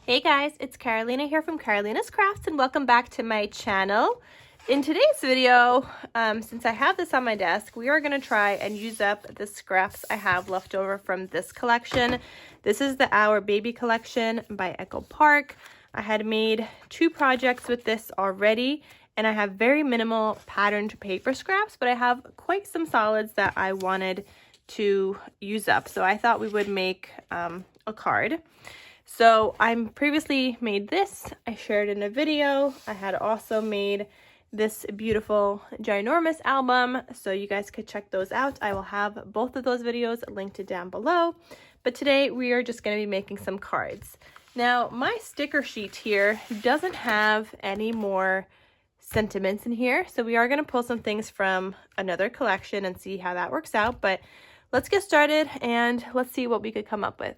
Hey guys, it's Carolina here from KarolinasKrafts and welcome back to my channel. In today's video, since I have this on my desk, we are going to try and use up the scraps I have left over from this collection. This is the Our Baby collection by Echo Park. I had made 2 projects with this already and I have very minimal patterned paper scraps, but I have quite some solids that I wanted to use up. So I thought we would make a card. So I previously made this, I shared in a video. I had also made this beautiful ginormous album, so you guys could check those out. I will have both of those videos linked down below, but today we are just going to be making some cards. Now my sticker sheet here doesn't have any more sentiments in here, so we are going to pull some things from another collection and see how that works out, but let's get started and let's see what we could come up with.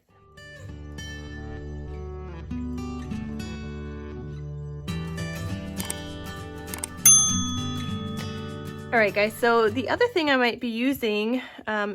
Alright guys, so the other thing I might be using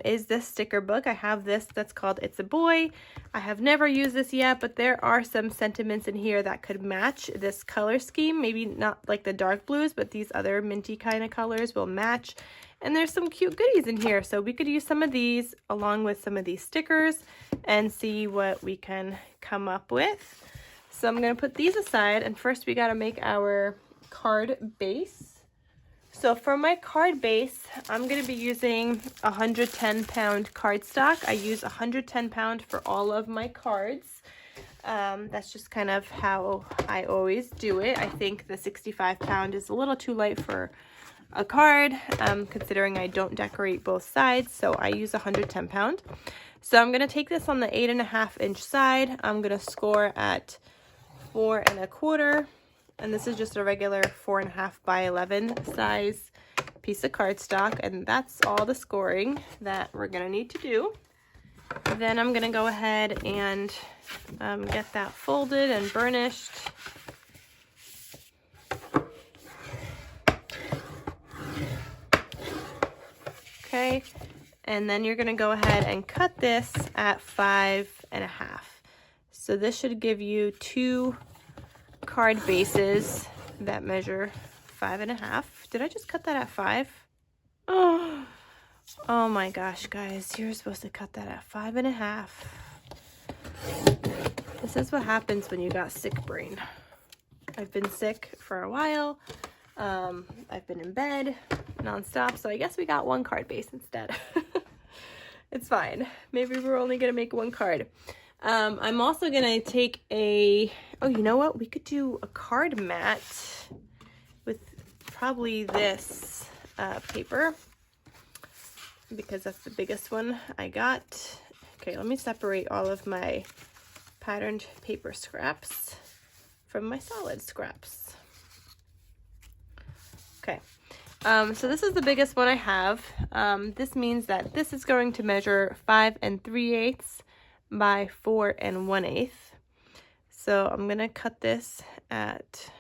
is this sticker book. I have this that's called It's a Boy. I have never used this yet, but there are some sentiments in here that could match this color scheme. Maybe not like the dark blues, but these other minty kind of colors will match. And there's some cute goodies in here, so we could use some of these along with some of these stickers and see what we can come up with. So I'm going to put these aside, and first we got to make our card base. So for my card base, I'm going to be using 110 pound cardstock. I use 110 pound for all of my cards. That's just kind of how I always do it. I think the 65 pound is a little too light for a card, considering I don't decorate both sides. So I use 110 pound. So I'm going to take this on the 8.5 inch side. I'm going to score at 4 1/4. And this is just a regular 4.5 by 11 size piece of cardstock. And that's all the scoring that we're going to need to do. Then I'm going to go ahead and get that folded and burnished. Okay. And then you're going to go ahead and cut this at 5.5. So this should give you 2 card bases that measure 5.5. Did I just cut that at 5? Oh my gosh, guys, you're supposed to cut that at 5.5. This is what happens when you got sick brain. I've been sick for a while. I've been in bed nonstop, so I guess we got 1 card base instead. It's fine. Maybe we're only gonna make 1 card. I'm also gonna take oh, you know what? We could do a card mat with probably this paper, because that's the biggest one I got. Okay, let me separate all of my patterned paper scraps from my solid scraps. Okay, so this is the biggest one I have. This means that this is going to measure 5 3/8 by 4 1/8. So I'm gonna cut this at,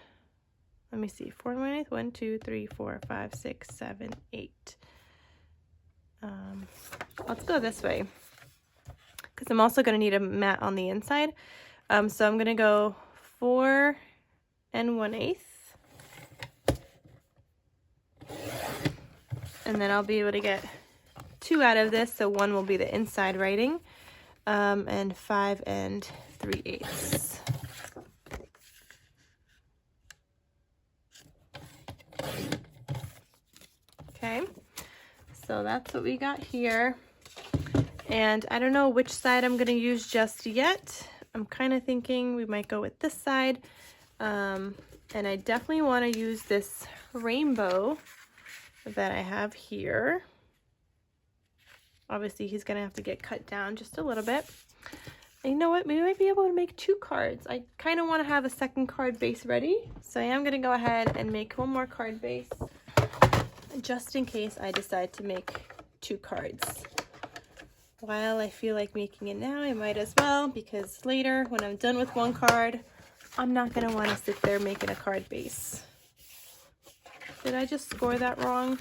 let me see, 4 1/8, 1 2 3 4 5 6 7 8. Let's go this way because I'm also gonna need a mat on the inside. So I'm gonna go 4 1/8, and then I'll be able to get 2 out of this. So 1 will be the inside writing. And 5 3/8. Okay, so that's what we got here. And I don't know which side I'm going to use just yet. I'm kind of thinking we might go with this side. And I definitely want to use this rainbow that I have here. Obviously, he's going to have to get cut down just a little bit. And you know what? We might be able to make 2 cards. I kind of want to have a second card base ready. So I am going to go ahead and make 1 more card base, just in case I decide to make 2 cards. While I feel like making it now, I might as well, because later, when I'm done with 1 card, I'm not going to want to sit there making a card base. Did I just score that wrong?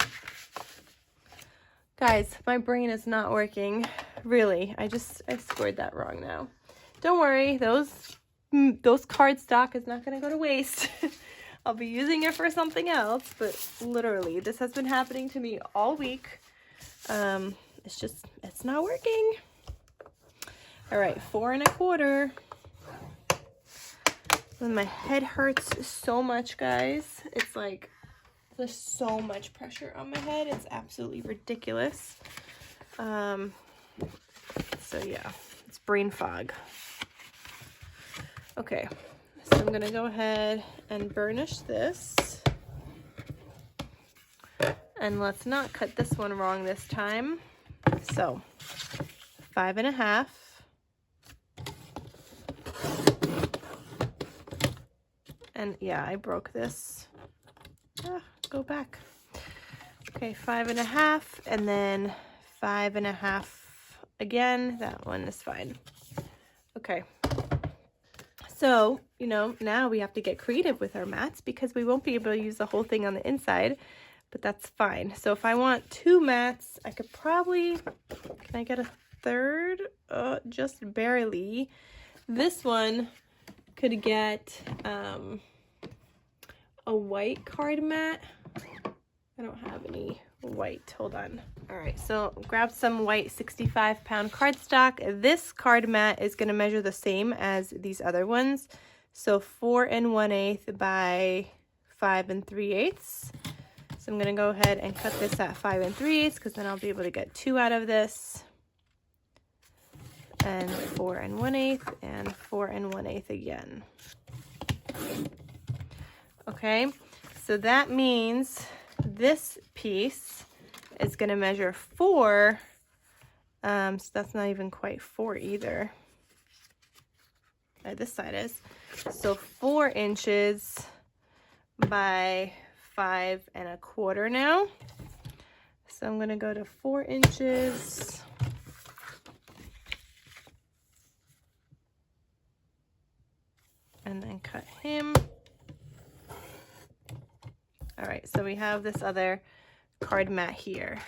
Guys, my brain is not working. Really, I scored that wrong now. Don't worry, those those cardstock is not going to go to waste. I'll be using it for something else, but literally this has been happening to me all week. It's not working. All right, 4 1/4. And my head hurts so much, guys. It's like there's so much pressure on my head. It's absolutely ridiculous. So yeah, it's brain fog. Okay, so I'm gonna go ahead and burnish this. And let's not cut this one wrong this time. So 5 1/2. And yeah, I broke this. Go back. Okay, 5 1/2, and then 5 1/2 again. That one is fine. Okay. So, you know, now we have to get creative with our mats because we won't be able to use the whole thing on the inside, but that's fine. So if I want 2 mats, I could probably, can I get a third? Just barely. This one could get a white card mat. I don't have any white. Hold on. All right, so grab some white 65-pound cardstock. This card mat is going to measure the same as these other ones. So 4 1/8 by 5 3/8. So I'm going to go ahead and cut this at 5 3/8 because then I'll be able to get 2 out of this. And 4 1/8 and 4 1/8 again. Okay, so that means this piece is going to measure 4. So that's not even quite 4 either. This side is. So 4 inches by 5 1/4 now. So I'm going to go to 4 inches. And then cut him. All right, so we have this other card mat here.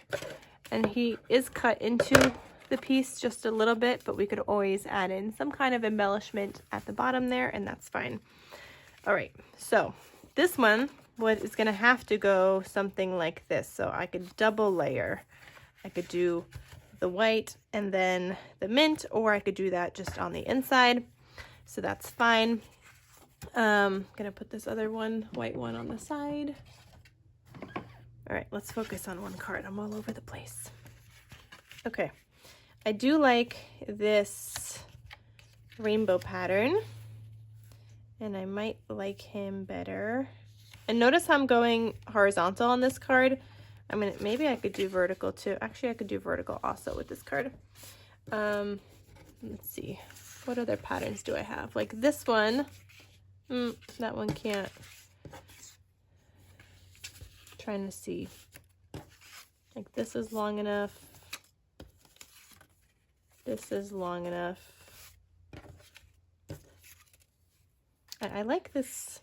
And he is cut into the piece just a little bit, but we could always add in some kind of embellishment at the bottom there, and that's fine. All right, so this one is gonna have to go something like this. So I could double layer. I could do the white and then the mint, or I could do that just on the inside. So that's fine. Gonna put this other one, white one, on the side. All right, let's focus on one card. I'm all over the place. Okay, I do like this rainbow pattern, and I might like him better. And notice how I'm going horizontal on this card. I mean, maybe I could do vertical too. Actually, I could do vertical also with this card. Let's see, what other patterns do I have? Like this one. That one can't. Trying to see. Like this is long enough. This is long enough. I like this,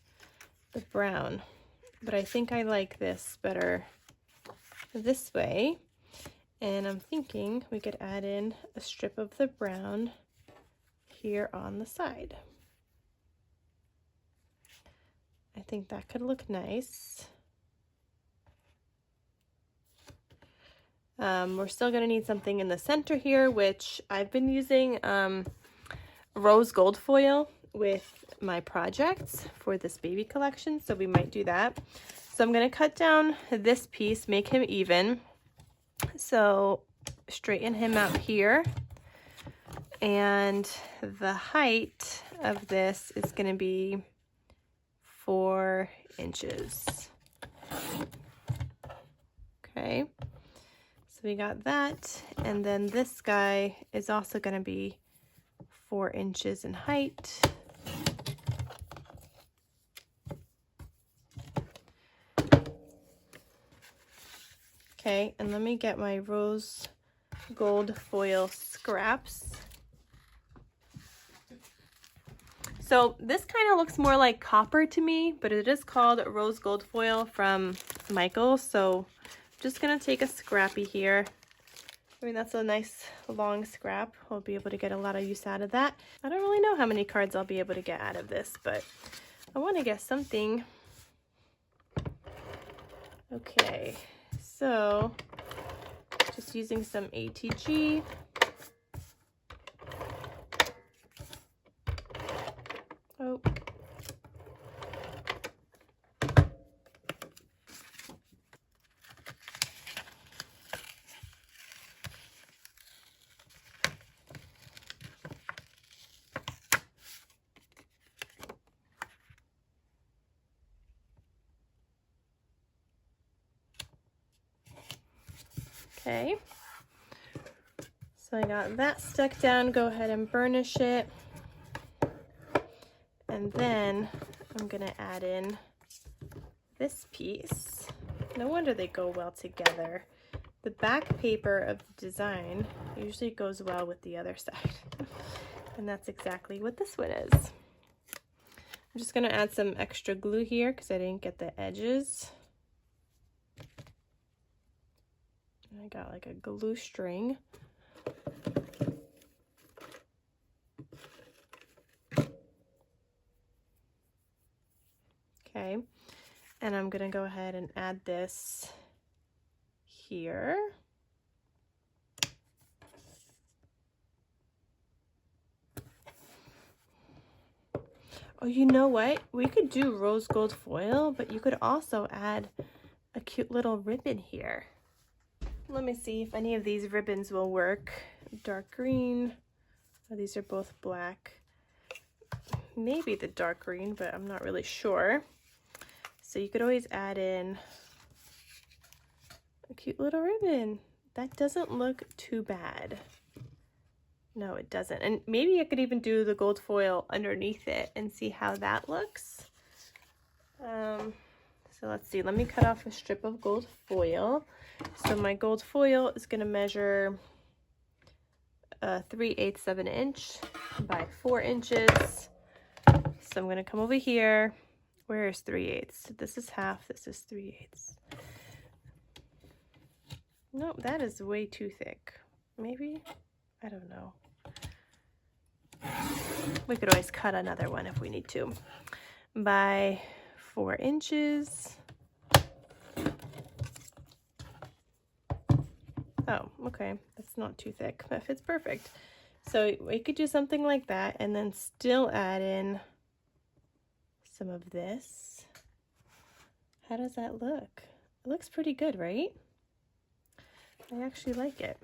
the brown, but I think I like this better this way. And I'm thinking we could add in a strip of the brown here on the side. I think that could look nice. We're still going to need something in the center here, which I've been using rose gold foil with my projects for this baby collection, so we might do that. So I'm going to cut down this piece, make him even. So straighten him out here. And the height of this is going to be 4 inches. Okay, so we got that, and then this guy is also going to be 4 inches in height. Okay, and let me get my rose gold foil scraps. So this kind of looks more like copper to me, but it is called rose gold foil from Michaels. So I'm just gonna take a scrappy here I mean, that's a nice long scrap. We'll be able to get a lot of use out of that. I don't really know how many cards I'll be able to get out of this, but I want to get something. Okay, so just using some ATG. Oh. Okay, so I got that stuck down. Go ahead and burnish it. And then I'm gonna add in this piece. No wonder they go well together. The back paper of the design usually goes well with the other side. And that's exactly what this one is. I'm just gonna add some extra glue here because I didn't get the edges. I got like a glue string. Okay, and I'm gonna go ahead and add this here. Oh, you know what? We could do rose gold foil, but you could also add a cute little ribbon here. Let me see if any of these ribbons will work. Dark green. Oh, these are both black. Maybe the dark green, but I'm not really sure. So you could always add in a cute little ribbon. That doesn't look too bad. No, it doesn't. And maybe I could even do the gold foil underneath it and see how that looks. So let's see. Let me cut off a strip of gold foil. So my gold foil is going to measure 3/8 of an inch by 4 inches. So I'm going to come over here. Where is 3/8? This is half. This is 3/8. Nope, that is way too thick. Maybe? I don't know. We could always cut another one if we need to. By 4 inches. Oh, okay. That's not too thick. That fits perfect. So we could do something like that and then still add in some of this. How does that look? It looks pretty good, right? I actually like it.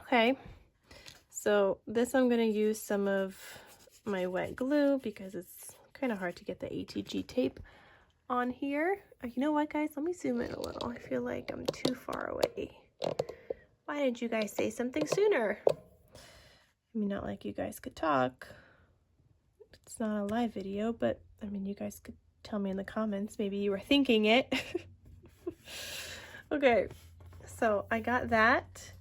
Okay. So this I'm going to use some of my wet glue because it's kind of hard to get the ATG tape on here. You know what, guys? Let me zoom in a little. I feel like I'm too far away. Why didn't you guys say something sooner? I mean, not like you guys could talk. It's not a live video, but I mean, you guys could tell me in the comments. Maybe you were thinking it. Okay, so I got that.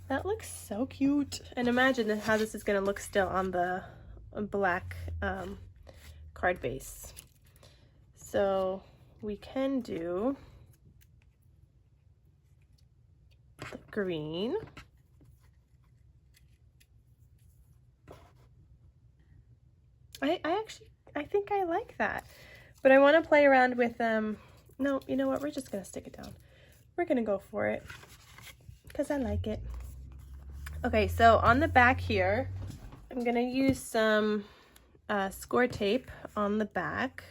That looks so cute. And imagine how this is going to look still on the black card base. So we can do the green. I think I like that, but I want to play around with no, you know what, we're just gonna stick it down. We're gonna go for it because I like it. Okay, so on the back here I'm gonna use some score tape on the back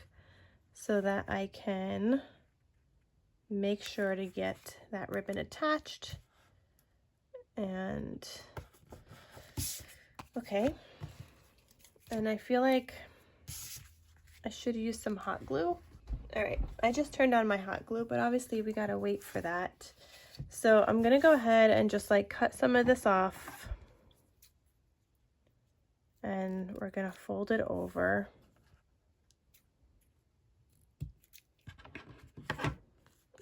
so that I can make sure to get that ribbon attached. And okay, and I feel like I should use some hot glue. All right, I just turned on my hot glue, but obviously we gotta wait for that. So I'm gonna go ahead and just like cut some of this off, and we're gonna fold it over.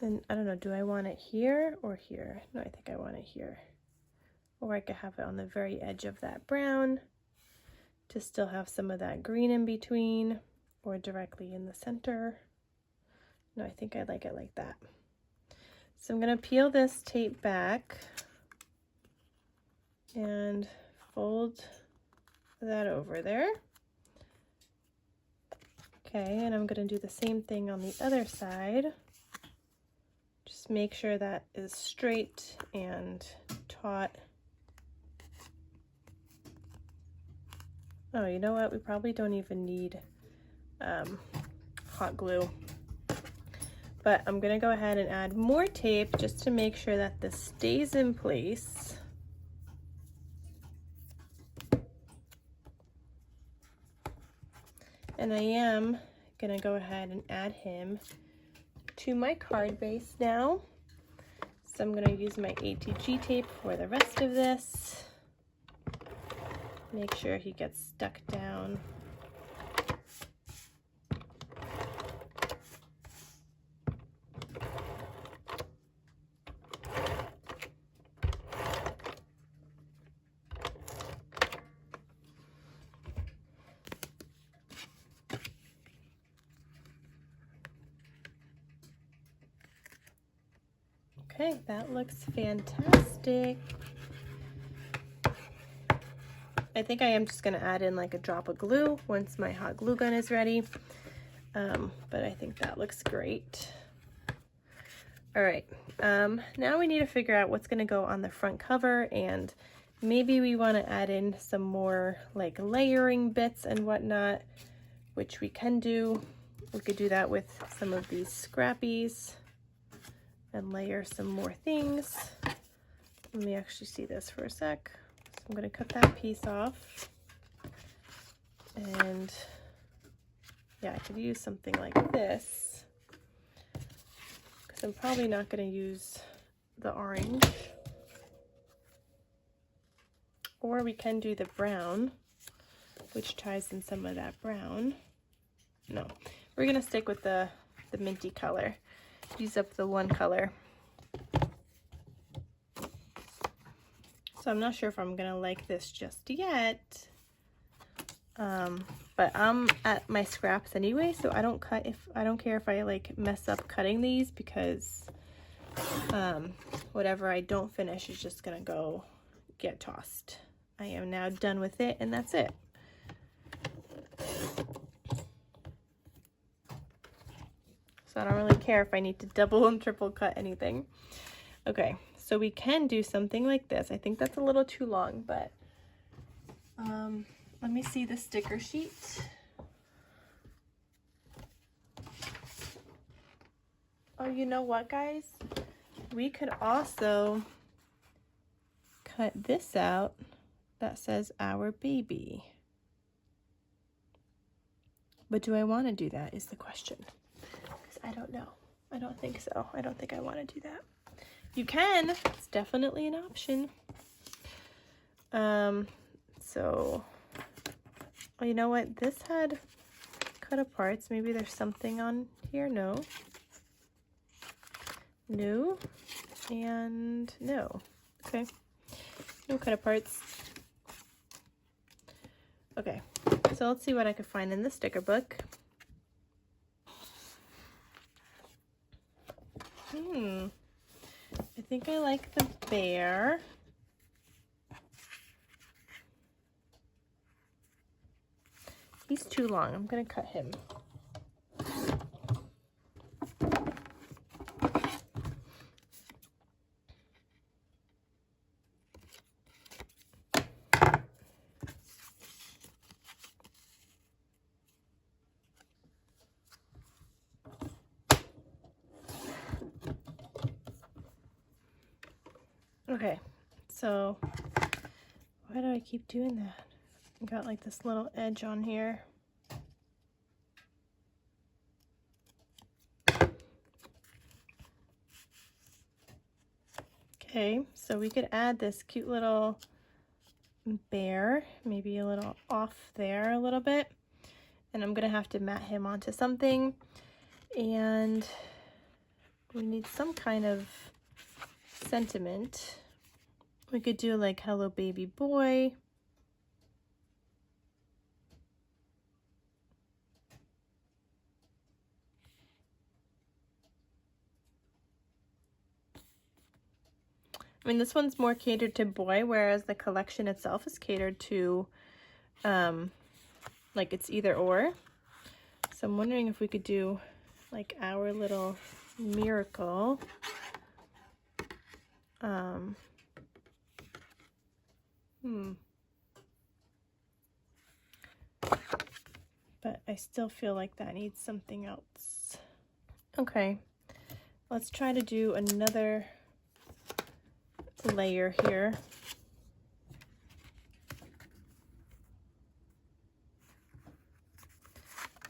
And I don't know, do I want it here or here? No, I think I want it here. Or I could have it on the very edge of that brown to still have some of that green in between, or directly in the center. No, I think I like it like that. So I'm going to peel this tape back and fold that over there. Okay, and I'm going to do the same thing on the other side. Just make sure that is straight and taut. Oh, you know what? We probably don't even need hot glue. But I'm going to go ahead and add more tape just to make sure that this stays in place. And I am going to go ahead and add him to my card base now. So I'm going to use my ATG tape for the rest of this. Make sure he gets stuck down. Okay, that looks fantastic. I think I am just going to add in like a drop of glue once my hot glue gun is ready. But I think that looks great. All right, now we need to figure out what's going to go on the front cover, and maybe we want to add in some more like layering bits and whatnot, which we can do. We could do that with some of these scrappies and layer some more things. Let me actually see this for a sec. So I'm going to cut that piece off. And yeah, I could use something like this, because I'm probably not going to use the orange. Or we can do the brown, which ties in some of that brown. No, we're going to stick with the minty color. Use up the one color. So I'm not sure if I'm gonna like this just yet, but I'm at my scraps anyway, so I don't care if I like mess up cutting these, because whatever I don't finish is just gonna go get tossed. I am now done with it, and that's it. So I don't really care if I need to double and triple cut anything. Okay, so we can do something like this. I think that's a little too long, but let me see the sticker sheet. Oh, you know what, guys? We could also cut this out that says "Our Baby." But do I want to do that is the question. Because I don't know. I don't think so. I don't think I want to do that. You can. It's definitely an option. So, oh, you know what? This had cut aparts. Maybe there's something on here. No. No. And no. Okay. No cut aparts. Okay. So let's see what I could find in the sticker book. I think I like the bear. He's too long. I'm gonna cut him. Okay, so why do I keep doing that? I got like this little edge on here. Okay, so we could add this cute little bear, maybe a little off there a little bit. And I'm gonna have to mat him onto something. And we need some kind of sentiment. We could do like "Hello Baby Boy." I mean, this one's more catered to boy, whereas the collection itself is catered to, like it's either or. So I'm wondering if we could do like our little miracle. But I still feel like that needs something else. Okay, let's try to do another layer here.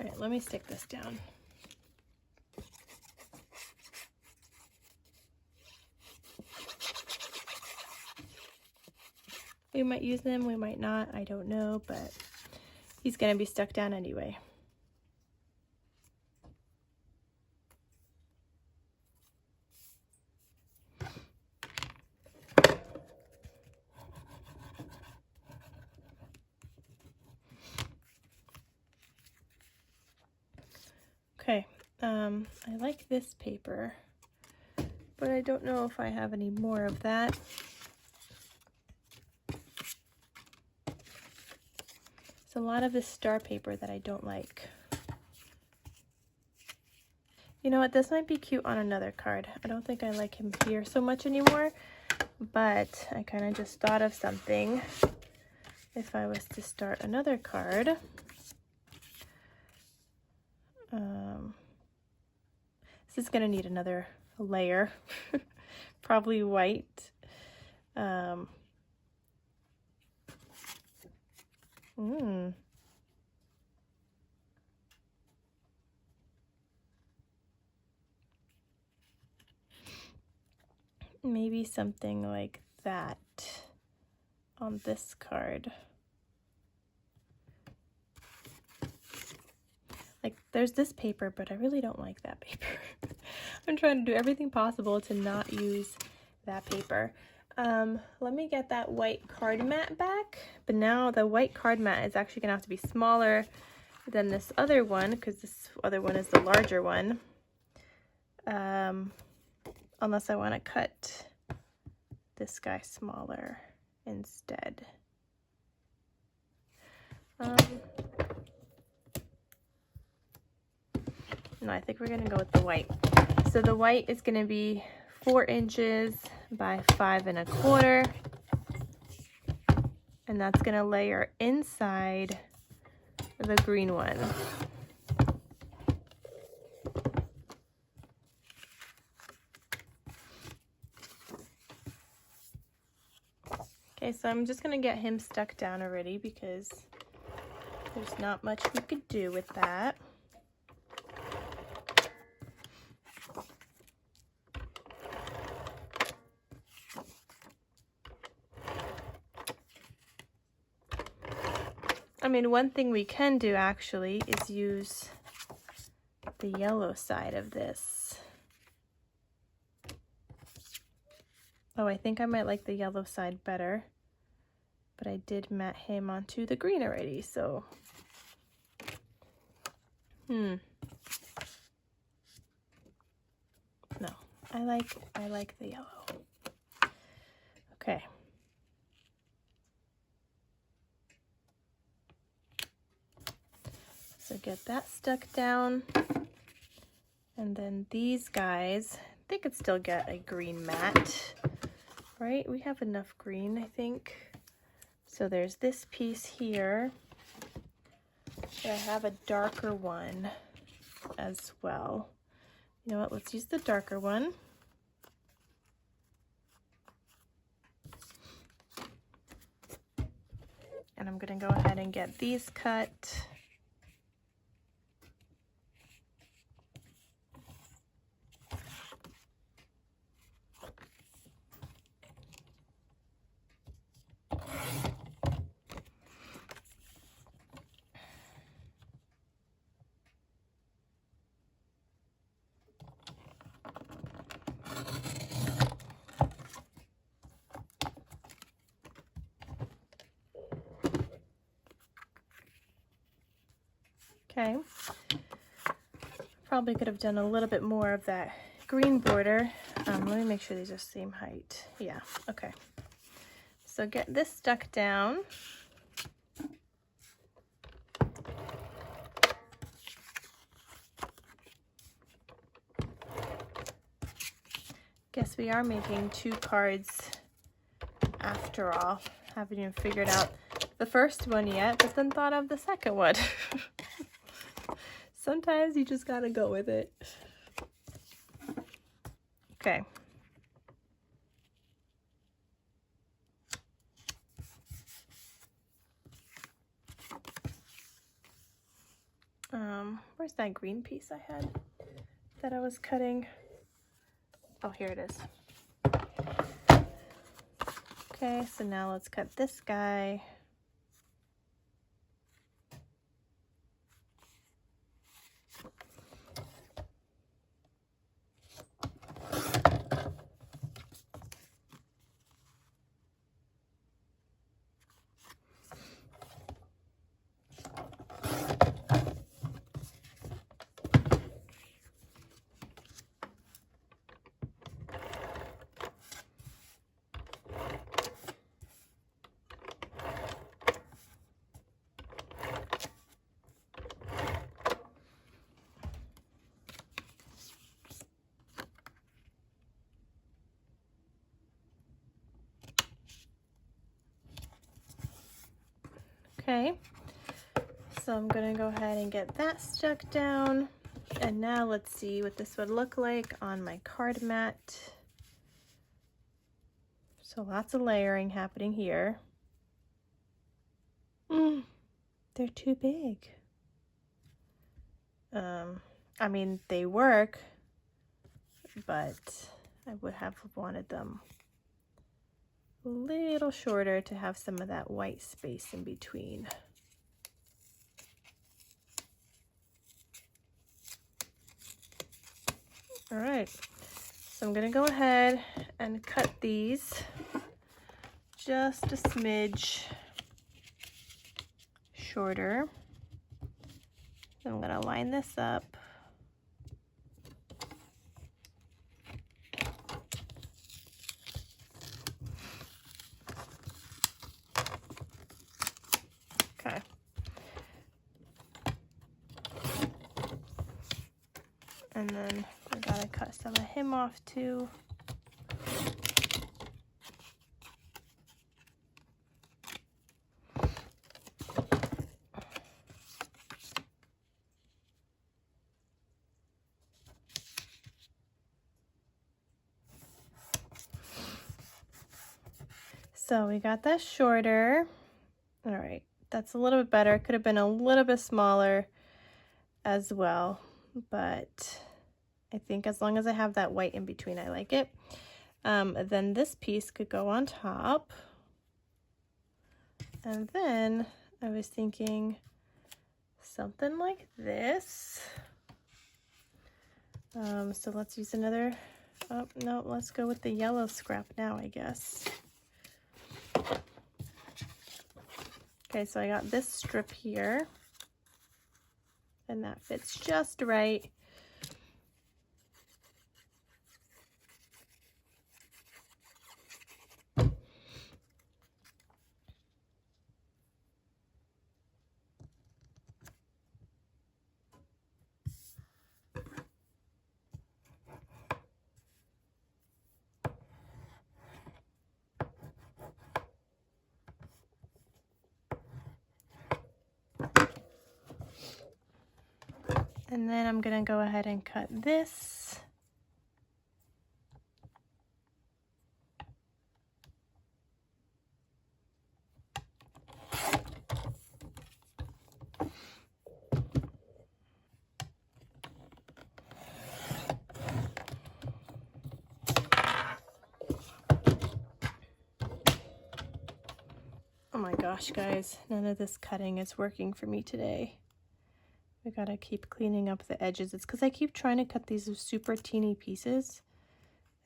All right, let me stick this down. We might use them, we might not, I don't know, but he's gonna be stuck down anyway. Okay, I like this paper, but I don't know if I have any more of that. There's a lot of this star paper that I don't like. You know what, this might be cute on another card. I don't think I like him here so much anymore, but I kind of just thought of something. If I was to start another card, this is gonna need another layer, probably white. Maybe something like that on this card. Like, there's this paper, but I really don't like that paper. I'm trying to do everything possible to not use that paper. Let me get that white card mat back, but now the white card mat is actually gonna have to be smaller than this other one, because this other one is the larger one. Unless I want to cut this guy smaller instead. No, I think we're gonna go with the white. So the white is gonna be 4 inches by 5 1/4, and that's gonna layer inside the green one. Okay, so I'm just gonna get him stuck down already because there's not much we could do with that. I mean, one thing we can do actually is use the yellow side of this. Oh, I think I might like the yellow side better, but I did mat him onto the green already, so. No, I like the yellow. Okay. So get that stuck down, and then these guys, they could still get a green mat, right? We have enough green, I think. So there's this piece here. I have a darker one as well. You know what, let's use the darker one. And I'm gonna go ahead and get these cut. Okay, probably could have done a little bit more of that green border. Let me make sure these are the same height. Yeah, okay. So get this stuck down. Guess we are making 2 cards after all. Haven't even figured out the first one yet, but then thought of the second one. Sometimes you just gotta go with it. Okay. Where's that green piece I had that I was cutting? Oh, here it is. Okay, so now let's cut this guy. Okay, so I'm gonna go ahead and get that stuck down. And now let's see what this would look like on my card mat. So lots of layering happening here. They're too big. I mean, they work, but I would have wanted them a little shorter to have some of that white space in between. All right, so I'm gonna go ahead and cut these just a smidge shorter. I'm gonna line this up. Okay. And then I gotta cut some of him off too. So we got that shorter. All right, that's a little bit better. Could have been a little bit smaller as well, but I think as long as I have that white in between, I like it. Then this piece could go on top. And then I was thinking something like this. So let's use another, oh no, let's go with the yellow scrap now, I guess. Okay, so I got this strip here, and that fits just right. And then I'm gonna go ahead and cut this. Oh my gosh, guys, none of this cutting is working for me today. I gotta keep cleaning up the edges. It's because I keep trying to cut these super teeny pieces,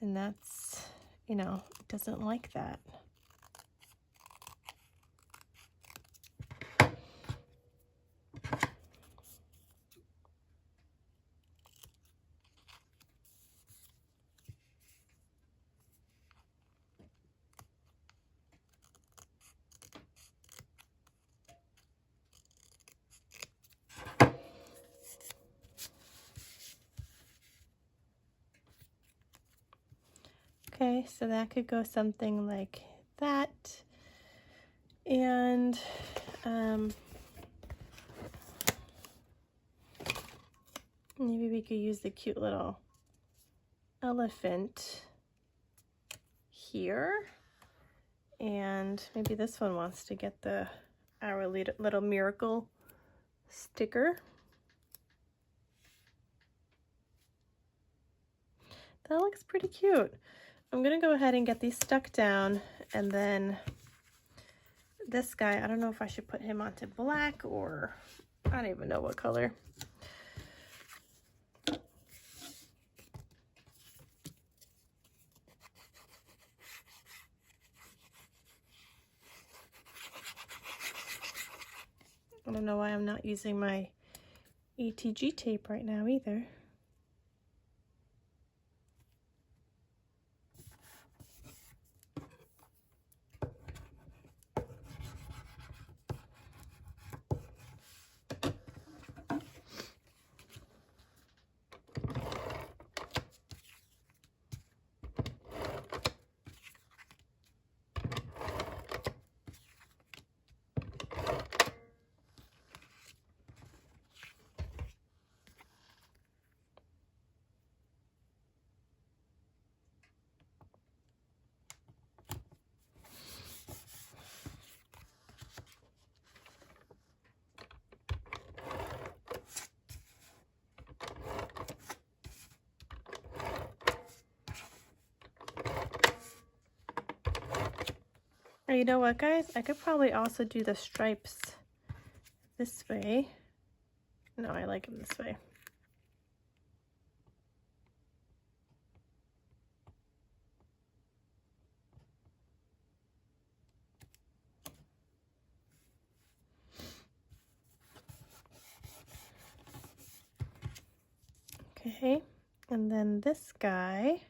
and that's, you know, it doesn't like that. Okay, so that could go something like that. And maybe we could use the cute little elephant here. And maybe this one wants to get our little miracle sticker. That looks pretty cute. I'm gonna go ahead and get these stuck down, and then this guy, I don't know if I should put him onto black or I don't even know what color. I don't know why I'm not using my ATG tape right now either. Or you know what, guys? I could probably also do the stripes this way. No, I like them this way. Okay, and then this guy.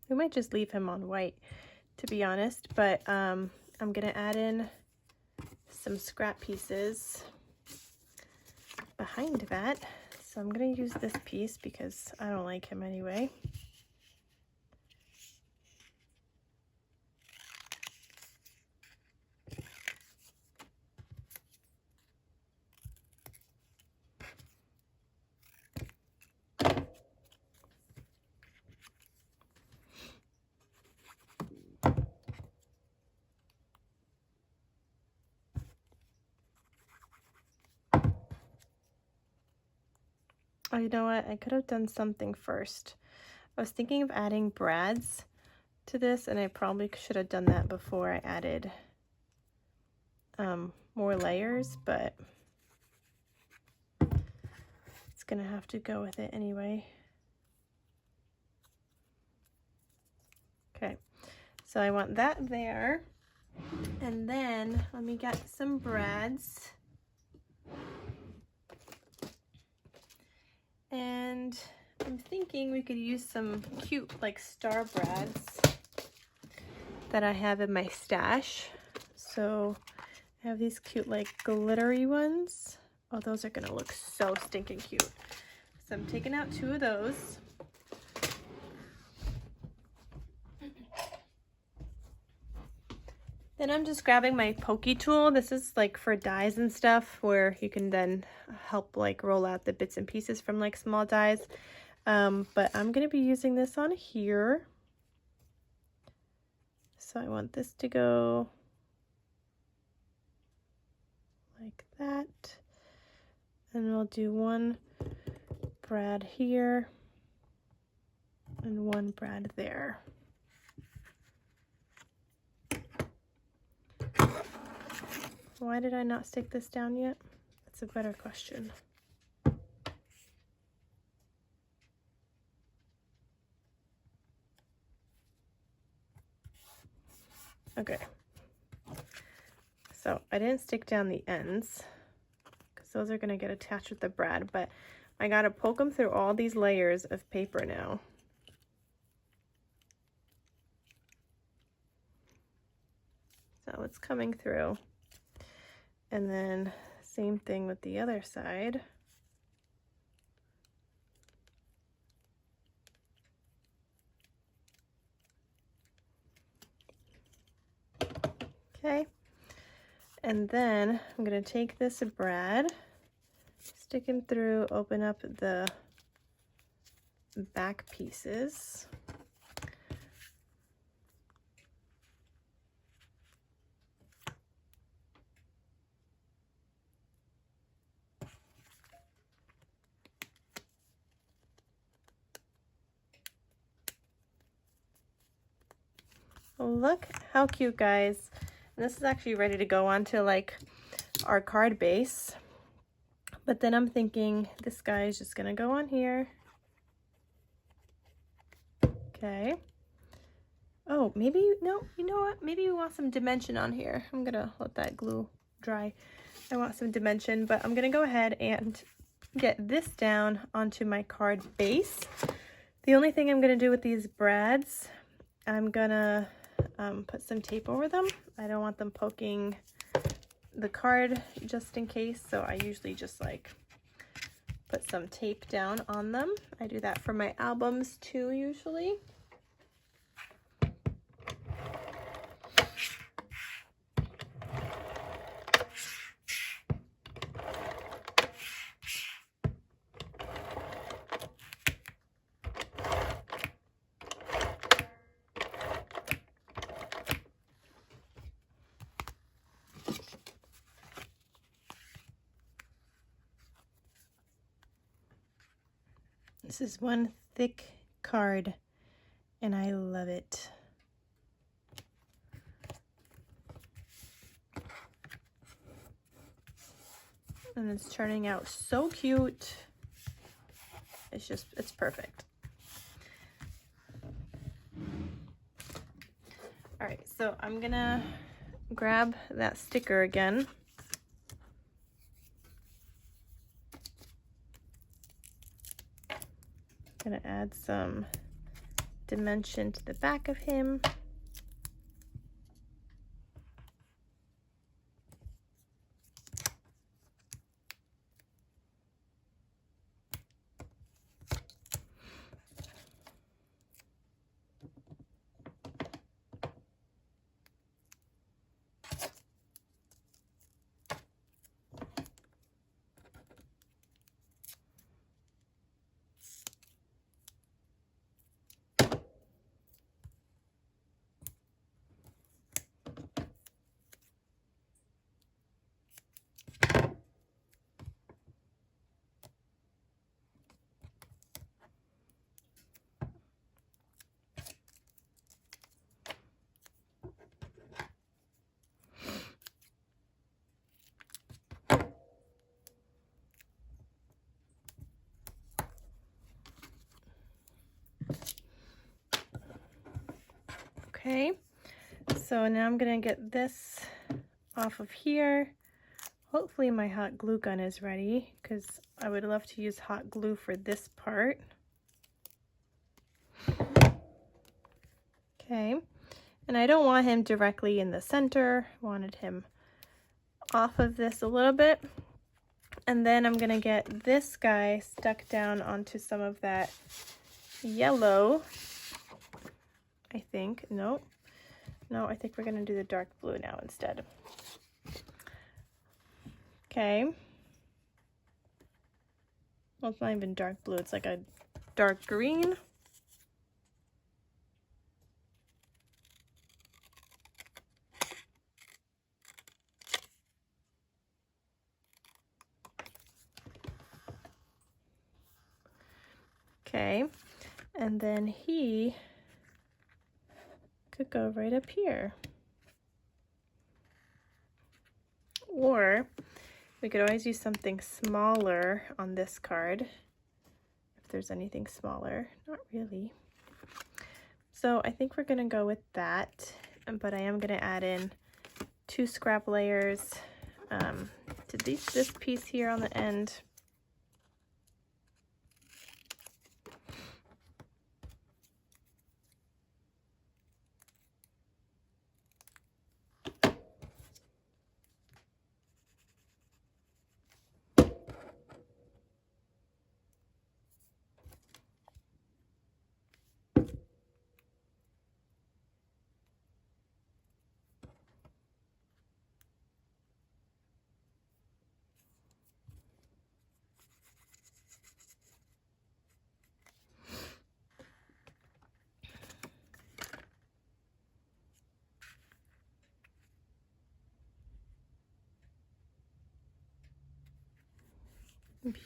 We might just leave him on white, to be honest, but I'm gonna add in some scrap pieces behind that. So I'm gonna use this piece because I don't like him anyway. Oh, you know what? I could have done something first. I was thinking of adding brads to this, and I probably should have done that before I added more layers, but it's gonna have to go with it anyway. Okay, so I want that there, and then let me get some brads. And I'm thinking we could use some cute like star brads that I have in my stash. So I have these cute like glittery ones. Oh, those are gonna look so stinking cute. So I'm taking out 2 of those. Then I'm just grabbing my pokey tool. This is like for dies and stuff where you can then help like roll out the bits and pieces from like small dies. But I'm gonna be using this on here. So I want this to go like that. And we'll do 1 brad here and 1 brad there. Why did I not stick this down yet? That's a better question. Okay. So I didn't stick down the ends because those are going to get attached with the brad, but I got to poke them through all these layers of paper now. So it's coming through. And then same thing with the other side. Okay. And then I'm going to take this brad, stick him through, open up the back pieces. Look how cute, guys. And this is actually ready to go onto like our card base. But then I'm thinking this guy is just gonna go on here. Okay. Oh, maybe, no, you know what? Maybe we want some dimension on here. I'm gonna let that glue dry. I want some dimension, but I'm gonna go ahead and get this down onto my card base. The only thing I'm gonna do with these brads, I'm gonna put some tape over them. I don't want them poking the card just in case, so I usually just like put some tape down on them. I do that for my albums too usually. This is one thick card and I love it. And it's turning out so cute. It's perfect. All right, so I'm gonna grab that sticker again. Gonna add some dimension to the back of him. Okay, so now I'm gonna get this off of here. Hopefully my hot glue gun is ready because I would love to use hot glue for this part. Okay, and I don't want him directly in the center. I wanted him off of this a little bit. And then I'm gonna get this guy stuck down onto some of that yellow. I think, no, I think we're gonna do the dark blue now instead. Okay. Well, it's not even dark blue, it's like a dark green. Okay, and then he could go right up here. Or we could always use something smaller on this card, if there's anything smaller. Not really. So I think we're gonna go with that, but I am gonna add in 2 scrap layers to this piece here on the end.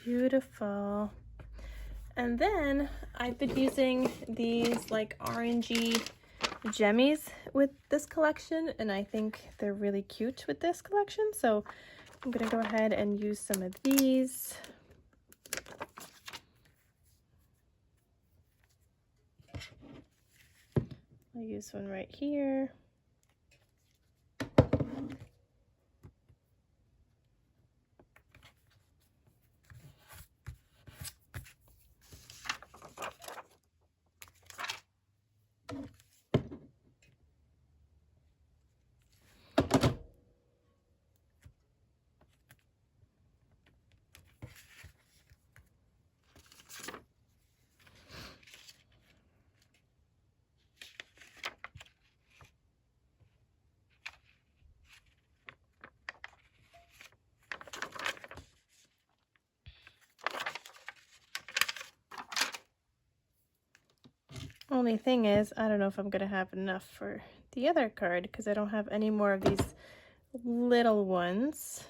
Beautiful. And then I've been using these like orangey gemmies with this collection, and I think they're really cute with this collection. So I'm gonna go ahead and use some of these. I'll use one right here. Only thing is, I don't know if I'm gonna have enough for the other card because I don't have any more of these little ones.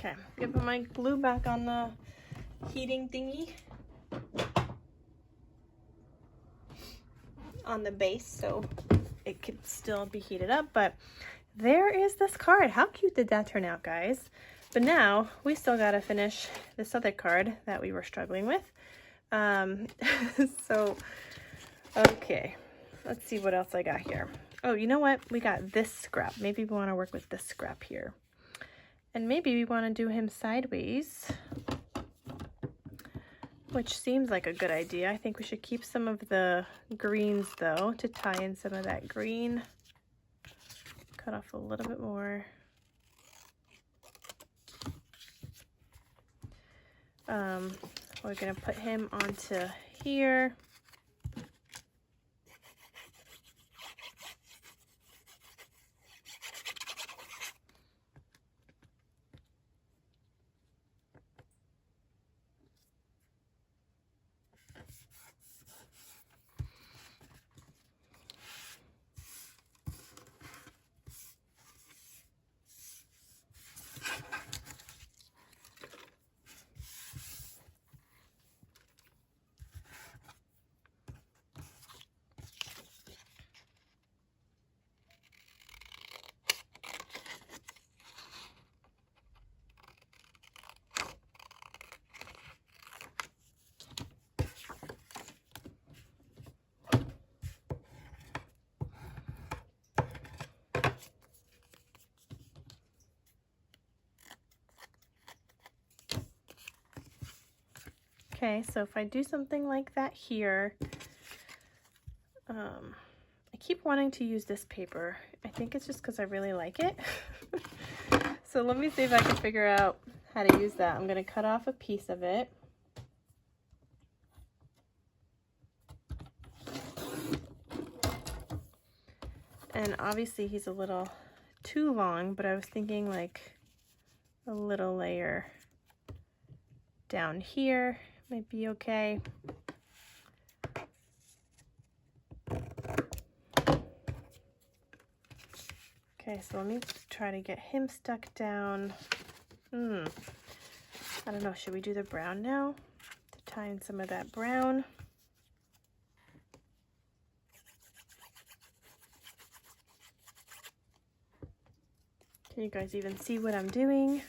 Okay, I'm gonna put my glue back on the heating thingy on the base so it could still be heated up. But there is this card. How cute did that turn out, guys? But now we still gotta finish this other card that we were struggling with. So okay, let's see what else I got here. Oh, you know what, we got this scrap. Maybe we want to work with this scrap here. And maybe we want to do him sideways, which seems like a good idea. I think we should keep some of the greens though to tie in some of that green. Cut off a little bit more. We're gonna put him onto here. Okay, so if I do something like that here, I keep wanting to use this paper. I think it's just because I really like it. So let me see if I can figure out how to use that. I'm going to cut off a piece of it. And obviously he's a little too long, but I was thinking like a little layer down here might be okay. Okay, so let me try to get him stuck down. I don't know, should we do the brown now to tie in some of that brown? Can you guys even see what I'm doing?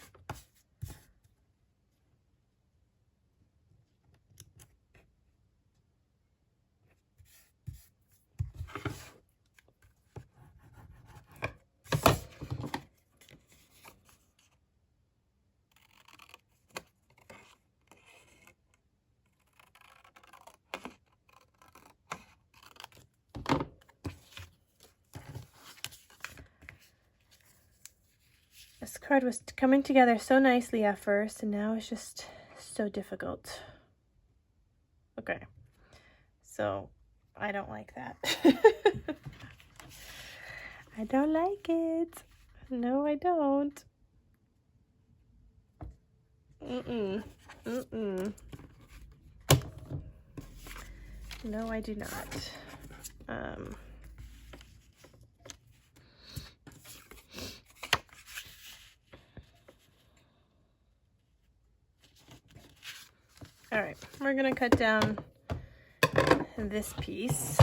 This card was coming together so nicely at first, and now it's just so difficult. Okay, so I don't like that. I don't like it. No, I don't. No, I do not. All right, we're gonna cut down this piece.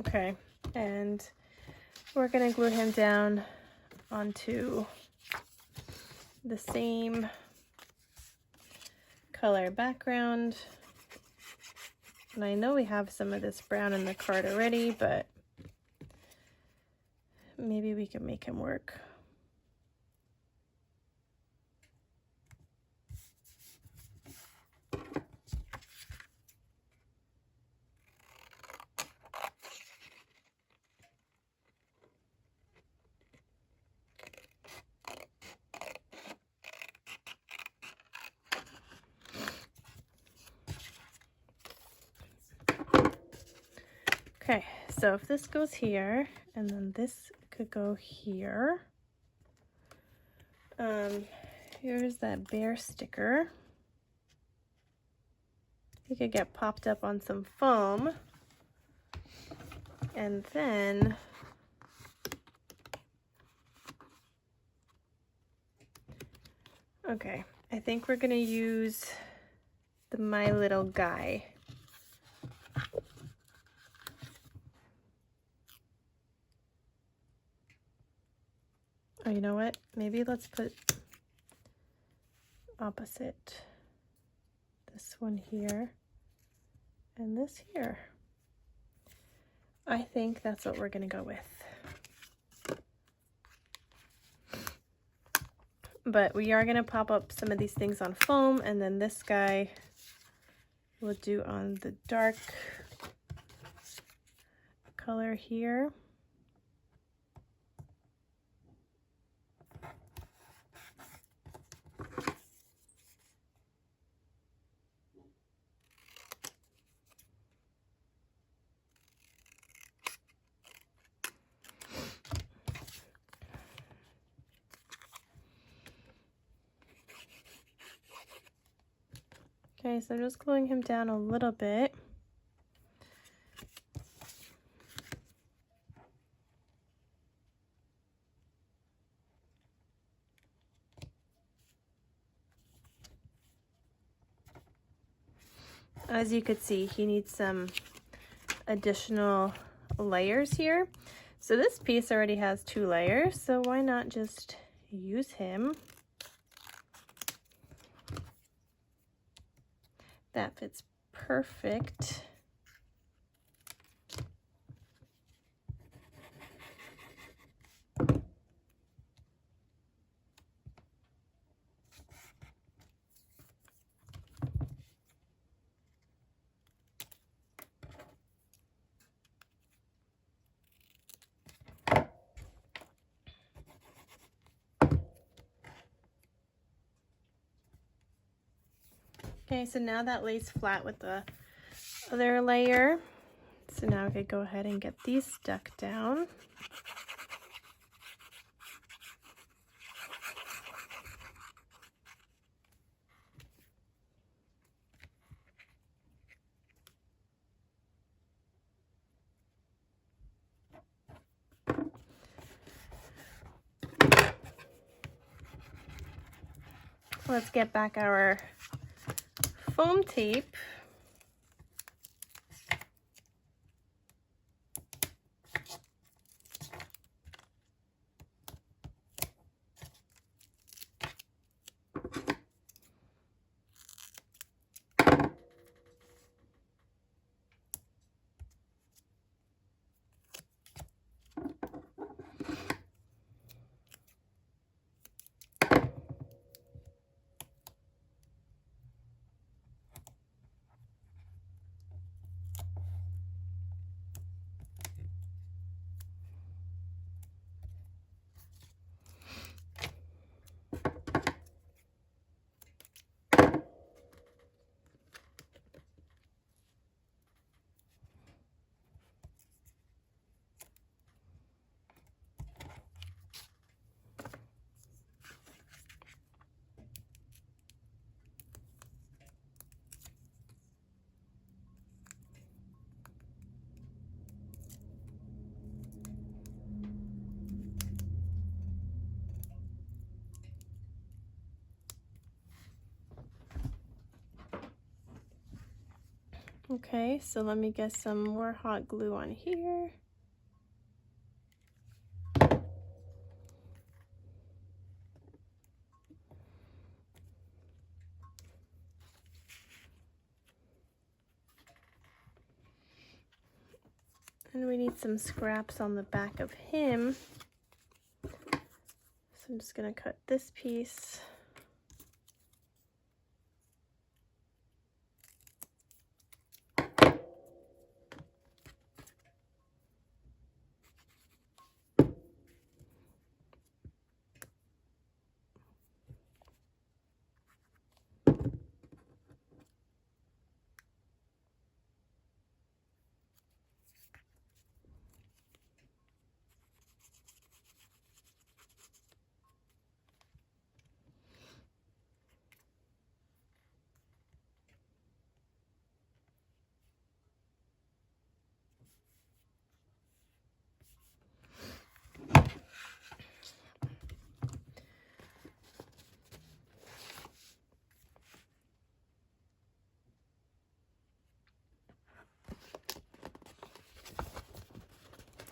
Okay, and we're gonna glue him down onto the same color background. And I know we have some of this brown in the card already, but maybe we can make him work. Okay, so if this goes here, and then this could go here. Here's that bear sticker. He could get popped up on some foam. And then okay, I think we're gonna use the My Little Guy. Oh, you know what? Maybe let's put opposite this one here and this here. I think that's what we're gonna go with. But we are gonna pop up some of these things on foam, and then this guy we'll do on the dark color here. Okay, so I'm just gluing him down a little bit. As you could see, he needs some additional layers here. So this piece already has 2 layers, so why not just use him? That fits perfect. Okay, so now that lays flat with the other layer. So now we could go ahead and get these stuck down. Let's get back our foam tape. Okay, so let me get some more hot glue on here. And we need some scraps on the back of him. So I'm just gonna cut this piece.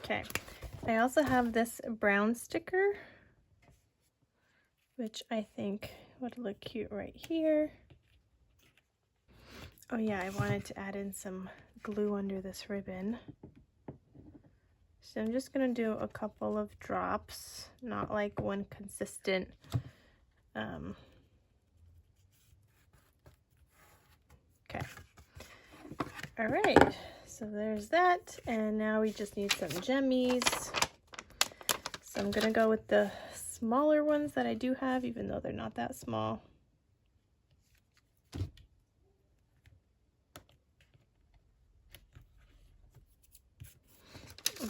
Okay, I also have this brown sticker, which I think would look cute right here. Oh yeah, I wanted to add in some glue under this ribbon. So I'm just gonna do a couple of drops, not like one consistent. Okay. All right, so there's that. And now we just need some jemmies. So I'm gonna go with the smaller ones that I do have, even though they're not that small.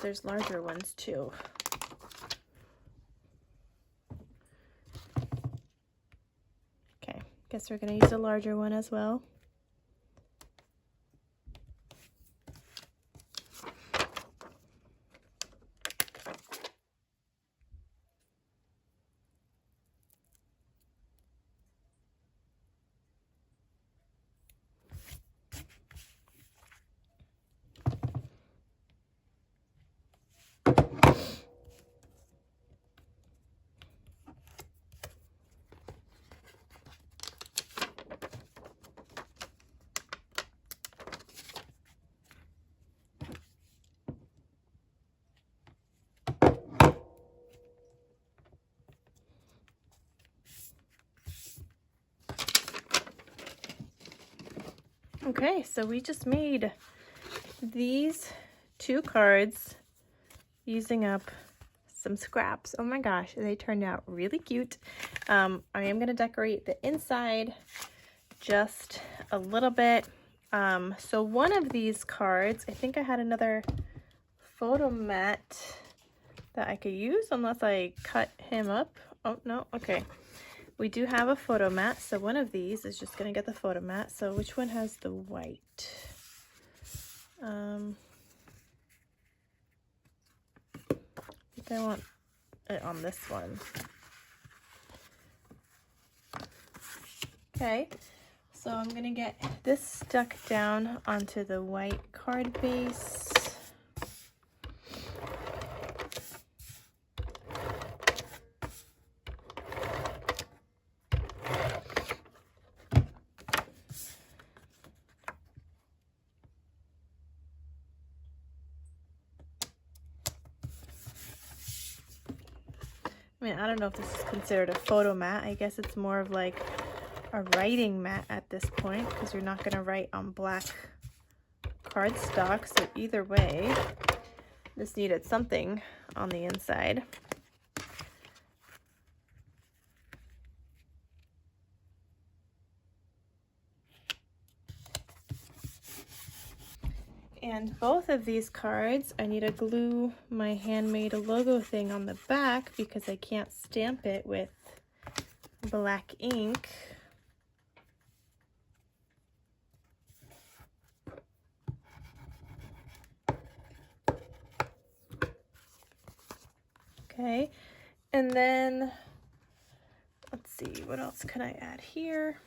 There's larger ones too. Okay, guess we're gonna use a larger one as well. Okay, so we just made these 2 cards using up some scraps. Oh my gosh, they turned out really cute. I am going to decorate the inside just a little bit. So one of these cards, I think I had another photo mat that I could use unless I cut him up. Oh no, okay. We do have a photo mat, so one of these is just going to get the photo mat. So which one has the white? I think I want it on this one. Okay, so I'm going to get this stuck down onto the white card base. I mean, I don't know if this is considered a photo mat. I guess it's more of like a writing mat at this point because you're not going to write on black cardstock. So either way, this needed something on the inside. And both of these cards, I need to glue my handmade logo thing on the back because I can't stamp it with black ink. Okay, and then let's see, what else can I add here?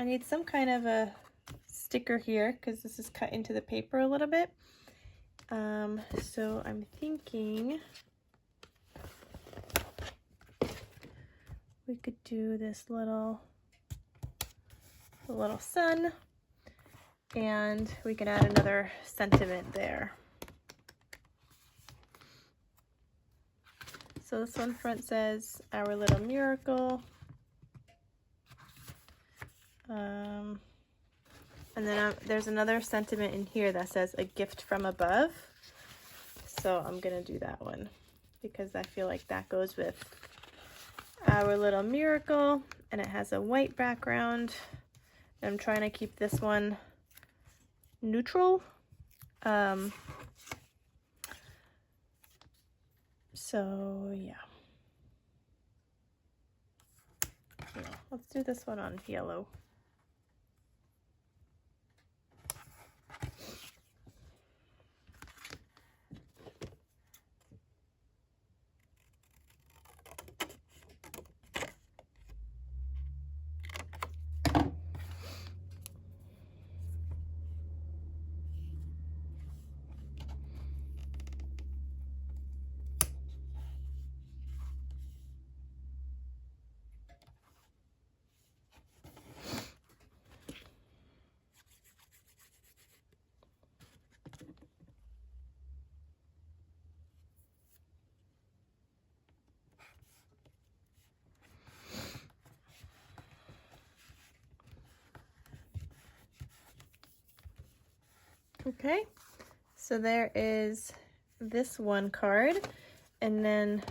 I need some kind of a sticker here because this is cut into the paper a little bit. So I'm thinking we could do this little sun, and we can add another sentiment there. So this one front says Our Little Miracle. And then there's another sentiment in here that says A Gift from Above. So I'm gonna do that one because I feel like that goes with Our Little Miracle, and it has a white background. I'm trying to keep this one neutral. So yeah. Let's do this one on yellow. Okay, so there is this one card, and then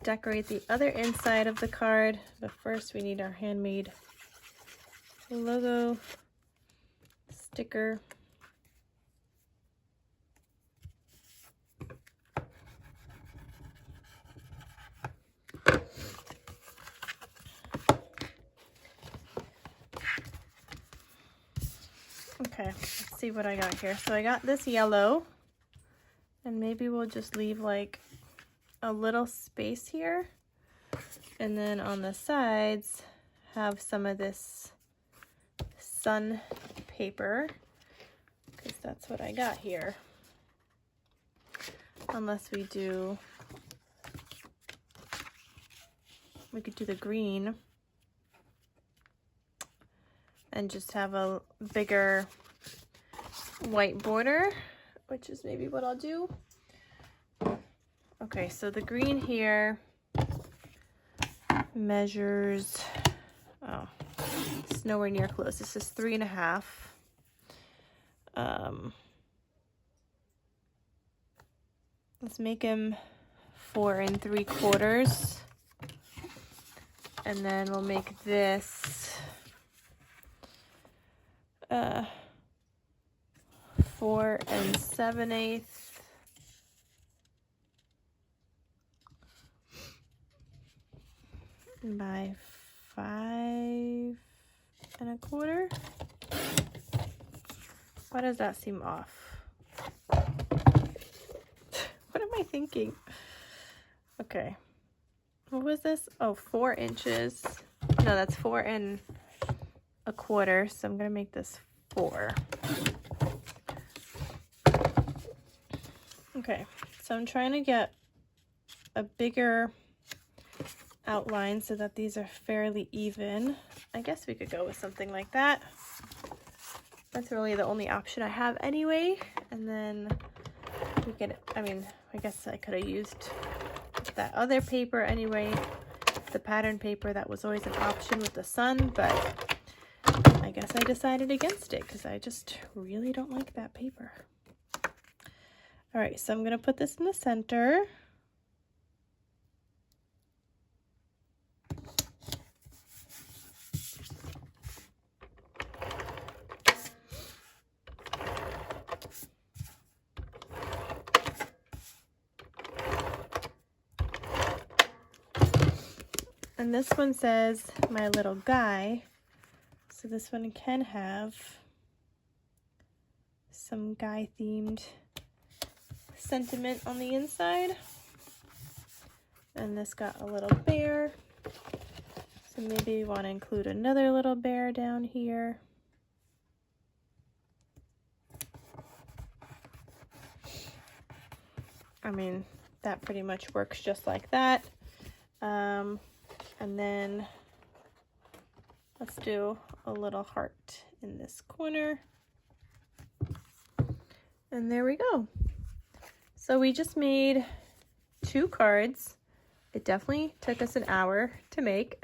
decorate the other inside of the card. But first we need our handmade logo sticker. Okay, let's see what I got here. So I got this yellow, and maybe we'll just leave like a little space here, and then on the sides have some of this sun paper, because that's what I got here. Unless we could do the green and just have a bigger white border, which is maybe what I'll do. Okay, so the green here measures, oh, it's nowhere near close. This is 3.5. Let's make him 4 3/4. And then we'll make this 4 7/8. By 5 1/4. Why does that seem off? What am I thinking? Okay. What was this? Oh, 4 inches. No, that's 4 1/4. So I'm gonna make this 4. Okay, so I'm trying to get a bigger outline so that these are fairly even. I guess we could go with something like that. That's really the only option I have anyway. And then we could, I guess I could have used that other paper anyway, the pattern paper. That was always an option with the sun, but I guess I decided against it because I just really don't like that paper. All right, so I'm gonna put this in the center. And this one says My Little Guy. So this one can have some guy themed sentiment on the inside. And this got a little bear. So maybe we want to include another little bear down here. I mean, that pretty much works just like that. And then let's do a little heart in this corner. And there we go. So we just made 2 cards. It definitely took us an hour to make.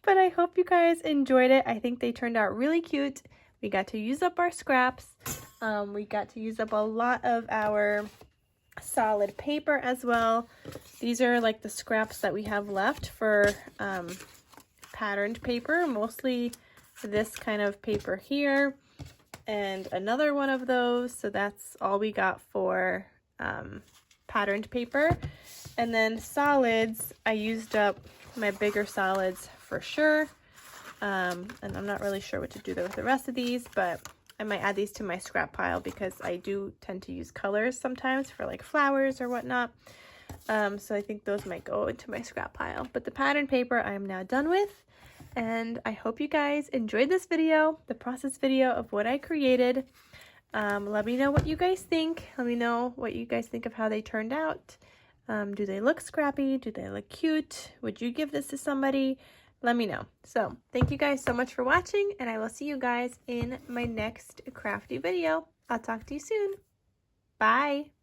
But I hope you guys enjoyed it. I think they turned out really cute. We got to use up our scraps. We got to use up a lot of our solid paper as well. These are like the scraps that we have left for patterned paper, mostly this kind of paper here and another one of those. So that's all we got for patterned paper. And then solids, I used up my bigger solids for sure. And I'm not really sure what to do with the rest of these, but I might add these to my scrap pile because I do tend to use colors sometimes for like flowers or whatnot. So I think those might go into my scrap pile. But the pattern paper I am now done with. And I hope you guys enjoyed this video, the process video of what I created. Let me know what you guys think. Let me know what you guys think of how they turned out. Do they look scrappy? Do they look cute? Would you give this to somebody? Let me know. So thank you guys so much for watching, and I will see you guys in my next crafty video. I'll talk to you soon. Bye.